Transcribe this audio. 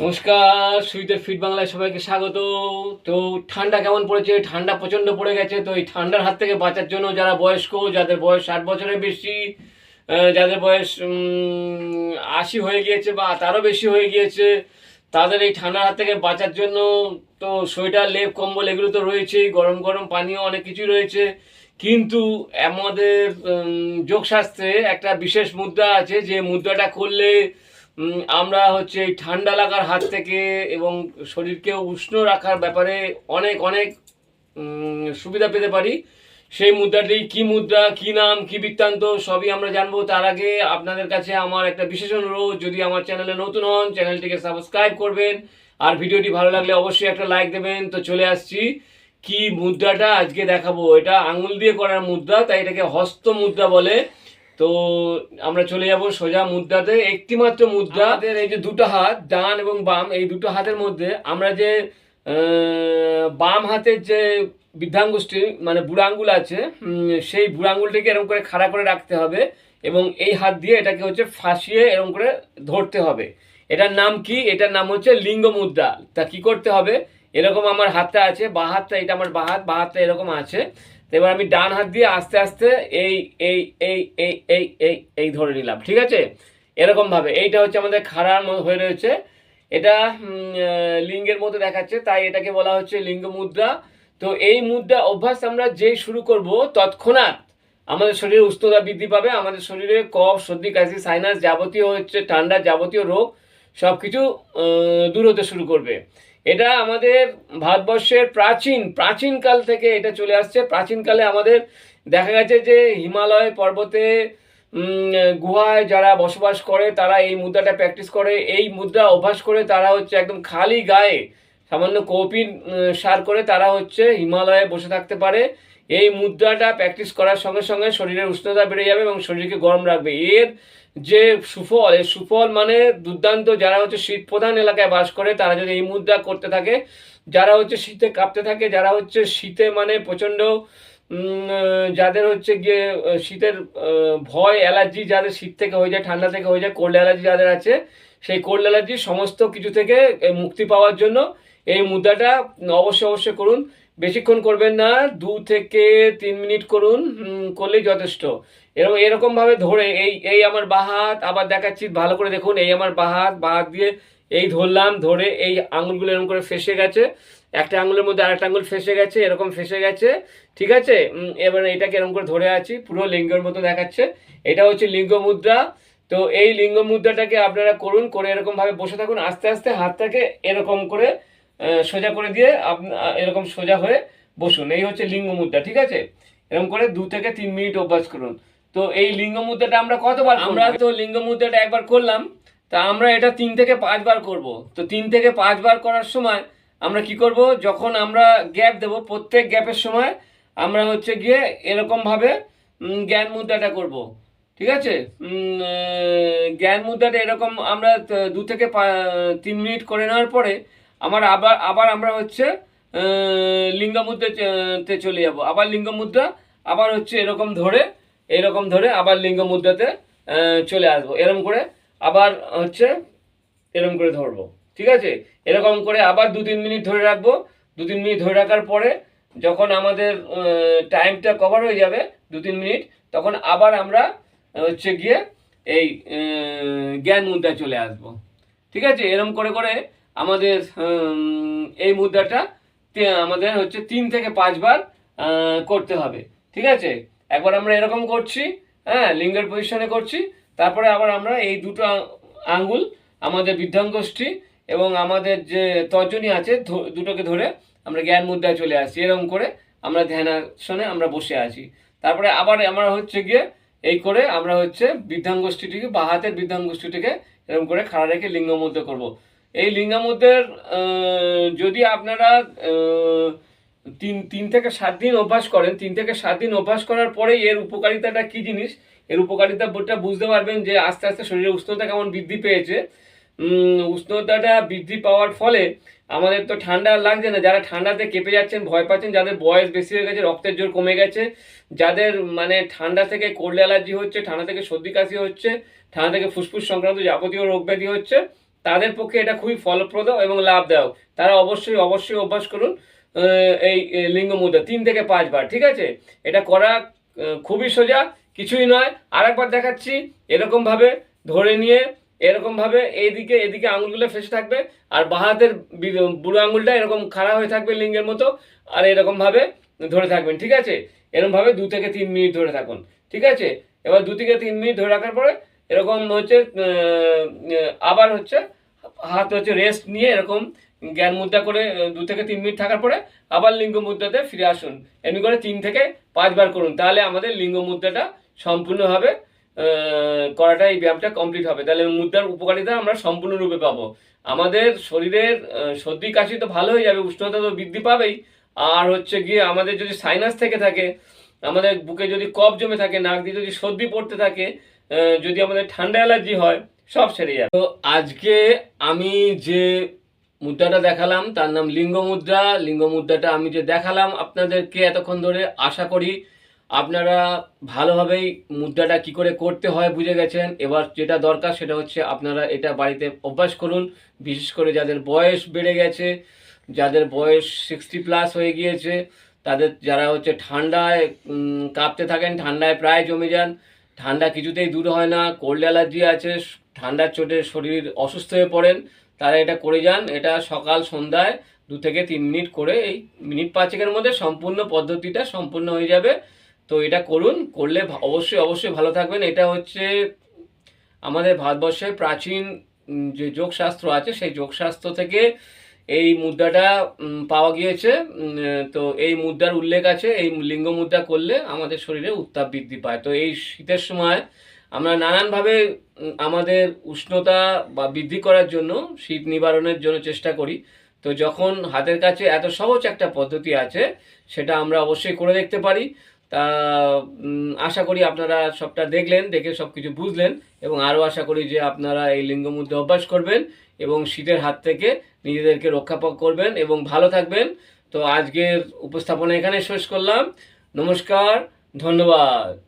নমস্কার, সুইটের ফিট বাংলায় সবাইকে স্বাগত। তো ঠান্ডা কেমন পড়েছে? ঠান্ডা প্রচণ্ড পড়ে গেছে। তো এই ঠান্ডার হাত থেকে বাঁচার জন্য যারা বয়স্ক, যাদের বয়স 60 বছরের বেশি, যাদের বয়স 80 হয়ে গিয়েছে বা তারও বেশি হয়ে গিয়েছে, তাদের এই ঠান্ডার হাত থেকে বাঁচার জন্য তো সোয়েটার, লেপ, কম্বল এগুলো তো রয়েছেই, গরম গরম পানীয় অনেক কিছুই রয়েছে। কিন্তু আমাদের যোগশাস্ত্রে একটা বিশেষ মুদ্রা আছে, যে মুদ্রাটা করলে আমরা হচ্ছে এই ঠান্ডা লাগার হাত থেকে এবং শরীরকে উষ্ণ রাখার ব্যাপারে অনেক অনেক সুবিধা পেতে পারি। সেই মুদ্রাটি কি মুদ্রা, কি নাম, কি বৃত্তান্ত, সবই আমরা জানবো। তার আগে আপনাদের কাছে আমার একটা বিশেষ অনুরোধ, যদি আমার চ্যানেলে নতুন হন চ্যানেলটিকে সাবস্ক্রাইব করবেন, আর ভিডিওটি ভালো লাগলে অবশ্যই একটা লাইক দেবেন। তো চলে আসছি, কি মুদ্রাটা আজকে দেখাবো। এটা আঙুল দিয়ে করার মুদ্রা, তাই এটাকে হস্ত মুদ্রা বলে। তো আমরা চলে যাব সোজা মুদ্রাতে। একটি মাত্র মুদ্রা, আমাদের এই যে দুটো হাত, ডান এবং বাম, এই দুটো হাতের মধ্যে আমরা যে বাম হাতের যে বৃদ্ধাঙ্গুষ্ঠী মানে বুড়ো আঙ্গুল আছে, সেই বুড়ো আঙ্গুলটিকে এরকম করে খাড়া করে রাখতে হবে এবং এই হাত দিয়ে এটাকে হচ্ছে ফাঁসিয়ে এরকম করে ধরতে হবে। এটার নাম কি? এটার নাম হচ্ছে লিঙ্গ মুদ্রা। তা কি করতে হবে? এরকম আমার হাতটা আছে, বা হাতটা, এটা আমার বা হাতটা এরকম আছে। তো এবার আমি ডান হাত দিয়ে আস্তে আস্তে এই এই এই এই এই এই এই ধরে নিলাম, ঠিক আছে? এরকম ভাবে এইটা হচ্ছে আমাদের খাড়ার হয়ে রয়েছে। এটা লিঙ্গের মতো দেখাচ্ছে, তাই এটাকে বলা হচ্ছে লিঙ্গ মুদ্রা। তো এই মুদ্রা অভ্যাস আমরা যেই শুরু করব, তৎক্ষণাৎ আমাদের শরীরে উষ্ণতা বৃদ্ধি পাবে, আমাদের শরীরে কফ, সর্দি, কাশি, সাইনাস, যাবতীয় হচ্ছে ঠান্ডার যাবতীয় রোগ সব কিছু দূর হতে শুরু করবে। এটা আমাদের ভারতবর্ষের প্রাচীনকাল থেকে এটা চলে আসছে। প্রাচীনকালে আমাদের দেখা গেছে যে হিমালয় পর্বতে গুহায় যারা বসবাস করে তারা এই মুদ্রাটা প্র্যাকটিস করে, এই মুদ্রা অভ্যাস করে তারা হচ্ছে একদম খালি গায়ে সামান্য কৌপিন সার করে তারা হচ্ছে হিমালয়ে বসে থাকতে পারে। এই মুদ্রাটা প্র্যাকটিস করার সঙ্গে সঙ্গে শরীরের উষ্ণতা বেড়ে যাবে এবং শরীরকে গরম রাখবে। এর যে সুফল, এর সুফল মানে দুর্দান্ত। যারা হচ্ছে শীত প্রধান এলাকায় বাস করে তারা যদি এই মুদ্রা করতে থাকে, যারা হচ্ছে শীতে কাঁপতে থাকে, যারা হচ্ছে শীতে মানে প্রচণ্ড যাদের হচ্ছে গিয়ে শীতের ভয়, অ্যালার্জি, যাদের শীত থেকে হয়ে যায়, ঠান্ডা থেকে হয়ে যায়, কোল্ড অ্যালার্জি যাদের আছে, সেই কোল্ড অ্যালার্জি সমস্ত কিছু থেকে মুক্তি পাওয়ার জন্য এই মুদ্রাটা অবশ্যই করুন। বেশিক্ষণ করবেন না, 2 থেকে 3 মিনিট করুন, করলেই যথেষ্ট। এরকমভাবে ধরে এই এই আমার বাঁ হাত, আবার দেখাচ্ছি ভালো করে দেখুন, এই আমার বাঁ হাত দিয়ে এই ধরলাম, ধরে এই আঙুলগুলো এরকম করে ফেসে গেছে, একটা আঙুলের মধ্যে আরেকটা আঙুল ফেসে গেছে, এরকম ফেসে গেছে, ঠিক আছে? এবার এটাকে এরকম করে ধরে আছি, পুরো লিঙ্গের মতো দেখাচ্ছে। এটা হচ্ছে লিঙ্গ মুদ্রা। তো এই লিঙ্গ মুদ্রাটাকে আপনারা করুন, করে এরকমভাবে বসে থাকুন, আস্তে আস্তে হাতটাকে এরকম করে সোজা করে দিয়ে এরকম সোজা হয়ে বসুন। এই হচ্ছে লিঙ্গ মুদ্রা, ঠিক আছে? এরকম করে 2 থেকে 3 মিনিট অভ্যাস করুন। তো এই লিঙ্গ মুদ্রাটা আমরা কতবার? আমরা তো লিঙ্গ মুদ্রাটা একবার করলাম, তা আমরা এটা 3 থেকে 5 বার করব। তো 3 থেকে 5 বার করার সময় আমরা কি করব, যখন আমরা গ্যাপ দেব, প্রত্যেক গ্যাপের সময় আমরা হচ্ছে গিয়ে এরকমভাবে জ্ঞান মুদ্রাটা করব, ঠিক আছে? জ্ঞান মুদ্রাটা এরকম আমরা 2 থেকে 3 মিনিট করে নেওয়ার পরে আবার আবার আমরা হচ্ছে লিঙ্গ মুদ্রাতে চলে যাব। আবার লিঙ্গ মুদ্রা, আবার হচ্ছে এরকম ধরে আবার লিঙ্গ মুদ্রাতে চলে আসবো। এরকম করে আবার হচ্ছে এরকম করে ধরবো, ঠিক আছে? এরকম করে আবার 2-3 মিনিট ধরে রাখবো। 2-3 মিনিট ধরে রাখার পরে যখন আমাদের টাইমটা কভার হয়ে যাবে 2-3 মিনিট, তখন আবার আমরা হচ্ছে গিয়ে এই জ্ঞান মুদ্রায় চলে আসবো, ঠিক আছে? এরকম করে করে আমাদের এই মুদ্রাটা আমাদের হচ্ছে 3 থেকে 5 বার করতে হবে, ঠিক আছে? একবার আমরা এরকম করছি, হ্যাঁ, লিঙ্গের পজিশনে করছি, তারপরে আবার আমরা এই দুটো আঙ্গুল, আমাদের বৃদ্ধাঙ্গুষ্ঠী এবং আমাদের যে তর্জনী আছে, দুটোকে ধরে আমরা জ্ঞান মুদ্রায় চলে আসছি। এরকম করে আমরা ধ্যানাসনে আমরা বসে আছি। তারপরে আবার আমরা হচ্ছে গিয়ে এই করে আমরা হচ্ছে বৃদ্ধাঙ্গুষ্ঠীটিকে, বা হাতের বৃদ্ধাঙ্গুষ্ঠীটিকে এরকম করে খাড়া রেখে লিঙ্গ মুদ্রা করব। এই লিঙ্গ মুদ্রার যদি আপনারা 3 থেকে 7 দিন অভ্যাস করেন, 3 থেকে 7 দিন অভ্যাস করার পরে এর উপকারিতাটা কি জিনিস, এর উপকারিতাটা বুঝতে পারবেন যে আস্তে আস্তে শরীরের উষ্ণতা কেমন বৃদ্ধি পেয়েছে। উষ্ণতাটা বৃদ্ধি পাওয়ার ফলে আমাদের তো ঠান্ডা লাগছে না। যারা ঠান্ডাতে কেঁপে যাচ্ছেন, ভয় পাচ্ছেন, যাদের বয়স বেশি হয়ে গেছে, রক্তের জোর কমে গেছে, যাদের মানে ঠান্ডা থেকে কোল্ড অ্যালার্জি হচ্ছে, ঠান্ডা থেকে সর্দি কাশি হচ্ছে, ঠান্ডা থেকে ফুসফুস সংক্রান্ত যাবতীয় রোগ ব্যাধি হচ্ছে, তাদের পক্ষে এটা খুবই ফলপ্রদ এবং লাভদায়ক। তারা অবশ্যই অবশ্যই অভ্যাস করুন এই লিঙ্গ মুদ্রা 3 থেকে 5 বার, ঠিক আছে? এটা করা খুবই সোজা, কিছুই নয়। আরেকবার দেখাচ্ছি, এরকমভাবে ধরে নিয়ে এরকমভাবে এদিকে এদিকে আঙুলগুলো ফেসে থাকবে, আর বাঁ হাতের বুড়ো আঙুলটা এরকম খাড়া হয়ে থাকবে লিঙ্গের মতো, আর এরকমভাবে ধরে থাকবেন, ঠিক আছে? এরকমভাবে 2 থেকে 3 মিনিট ধরে থাকুন, ঠিক আছে? এবার 2 থেকে 3 মিনিট ধরে রাখার পরে এরকম হচ্ছে আবার হচ্ছে হাত হচ্ছে রেস্ট নিয়ে এরকম জ্ঞান মুদ্রা করে 2 থেকে 3 মিনিট থাকার পরে আবার লিঙ্গ মুদ্রাতে ফিরে আসুন। এমনি করে 3 থেকে 5 বার করুন, তাহলে আমাদের লিঙ্গ মুদ্রাটা সম্পূর্ণভাবে করাটা, এই ব্যায়ামটা কমপ্লিট হবে। তাহলে মুদ্রার উপকারিতা আমরা সম্পূর্ণরূপে পাবো। আমাদের শরীরের সর্দি কাশি তো ভালো হয়ে যাবে, উষ্ণতা তো বৃদ্ধি পাবেই, আর হচ্ছে গিয়ে আমাদের যদি সাইনাস থেকে থাকে, আমাদের বুকে যদি কফ জমে থাকে, নাক দিয়ে যদি সর্দি পড়তে থাকে, যদি আমাদের ঠান্ডা অ্যালার্জি হয়, সব সেরে যাবে। তো আজকে আমি যে মুদ্রাটা দেখালাম তার নাম লিঙ্গ মুদ্রা। লিঙ্গ মুদ্রাটা আমি যে দেখালাম আপনাদেরকে এতক্ষণ ধরে, আশা করি আপনারা ভালোভাবেই মুদ্রাটা কি করে করতে হয় বুঝে গেছেন। এবার যেটা দরকার সেটা হচ্ছে আপনারা এটা বাড়িতে অভ্যাস করুন, বিশেষ করে যাদের বয়স বেড়ে গেছে, যাদের বয়স 60+ হয়ে গিয়েছে, তাদের যারা হচ্ছে ঠান্ডায় কাঁপতে থাকেন, ঠান্ডায় প্রায় জমে যান, ঠান্ডা কিছুতেই দূর হয় না, কোল্ড অ্যালার্জি আছে, ঠান্ডার চোটে শরীর অসুস্থ হয়ে পড়েন, তারা এটা করে যান। এটা সকাল সন্ধ্যায় 2 থেকে 3 মিনিট করে, এই মিনিট 5-এর মধ্যে সম্পূর্ণ পদ্ধতিটা সম্পূর্ণ হয়ে যাবে। তো এটা করুন, করলে অবশ্যই অবশ্যই ভালো থাকবেন। এটা হচ্ছে আমাদের ভারতবর্ষের প্রাচীন যে যোগশাস্ত্র আছে, সেই যোগশাস্ত্র থেকে এই মুদ্রাটা পাওয়া গিয়েছে। তো এই মুদ্রার উল্লেখ আছে, এই লিঙ্গ মুদ্রা করলে আমাদের শরীরে উত্তাপ বৃদ্ধি পায়। তো এই শীতের সময় আমরা নানানভাবে আমাদের উষ্ণতা বা বৃদ্ধি করার জন্য, শীত নিবারণের জন্য চেষ্টা করি। তো যখন হাতের কাছে এত সহজ একটা পদ্ধতি আছে, সেটা আমরা অবশ্যই করে দেখতে পারি। তা আশা করি আপনারা সবটা দেখলেন, দেখে সব কিছু বুঝলেন, এবং আরও আশা করি যে আপনারা এই লিঙ্গ মুদ্রা অভ্যাস করবেন এবং শীতের হাত থেকে নিজেদেরকে রক্ষা করবেন এবং ভালো থাকবেন। তো আজকের উপস্থাপনা এখানে শেষ করলাম। নমস্কার, ধন্যবাদ।